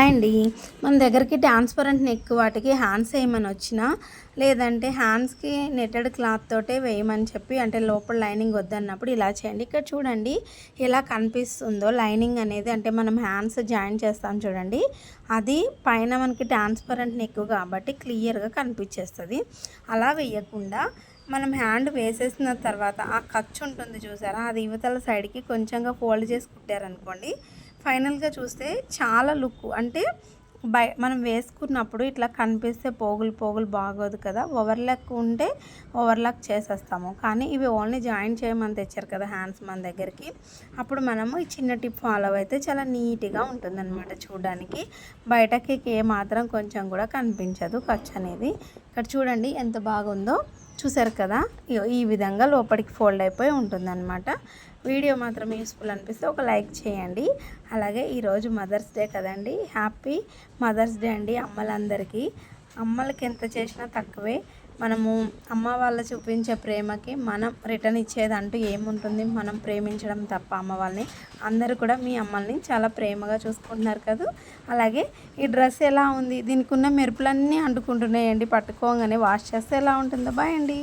అండి మన దగ్గరికి ట్రాన్స్పరెంట్ నెక్ వాటికి హ్యాండ్స్ వేయమని వచ్చినా లేదంటే హ్యాండ్స్కి నెట్టెడ్ క్లాత్ తోటే వేయమని చెప్పి అంటే లోపల లైనింగ్ వద్దన్నప్పుడు ఇలా చేయండి. ఇక్కడ చూడండి ఎలా కనిపిస్తుందో లైనింగ్ అనేది, అంటే మనం హ్యాండ్స్ జాయిన్ చేస్తాం చూడండి, అది పైన మనకి ట్రాన్స్పరెంట్ నెక్ కాబట్టి క్లియర్గా కనిపించేస్తుంది. అలా వేయకుండా మనం హ్యాండ్ వేసేసిన తర్వాత ఆ ఖర్చు ఉంటుంది చూసారా, అది యువతల సైడ్కి కొంచెంగా ఫోల్డ్ చేసి కుట్టారనుకోండి, ఫైనల్గా చూస్తే చాలా లుక్ అంటే మనం వేసుకున్నప్పుడు ఇట్లా కనిపిస్తే పోగులు పోగులు బాగోదు కదా, ఓవర్లాక్ ఉంటే ఓవర్లాక్ చేసేస్తాము. కానీ ఇవి ఓన్లీ జాయిన్ చేయమని తెచ్చారు కదా హ్యాండ్స్ మన దగ్గరికి, అప్పుడు మనము ఈ చిన్న టిప్ ఫాలో అయితే చాలా నీట్గా ఉంటుందన్నమాట. చూడడానికి బయటకి మాత్రం కొంచెం కూడా కనిపించదు ఖర్చు అనేది. ఇక్కడ చూడండి ఎంత బాగుందో, చూసారు కదా, ఈ విధంగా లోపలికి ఫోల్డ్ అయిపోయి ఉంటుందన్నమాట. వీడియో మాత్రం యూస్ఫుల్ అనిపిస్తే ఒక లైక్ చేయండి. అలాగే ఈరోజు మదర్స్ డే కదండి, హ్యాపీ మదర్స్ డే అండి అమ్మలందరికీ. అమ్మలకి ఎంత చేసినా తక్కువే. మనము అమ్మ వాళ్ళ చూపించే ప్రేమకి మనం రిటర్న్ ఇచ్చేదంటూ ఏముంటుంది, మనం ప్రేమించడం తప్ప అమ్మ వాళ్ళని. అందరూ కూడా మీ అమ్మల్ని చాలా ప్రేమగా చూసుకుంటున్నారు కదా. అలాగే ఈ డ్రెస్ ఎలా ఉంది, దీనికి ఉన్న మెరుపులన్నీ అంటుకుంటున్నాయండి, పట్టుకోగానే వాష్ చేస్తే ఎలా ఉంటుందో. బాయ్ అండి.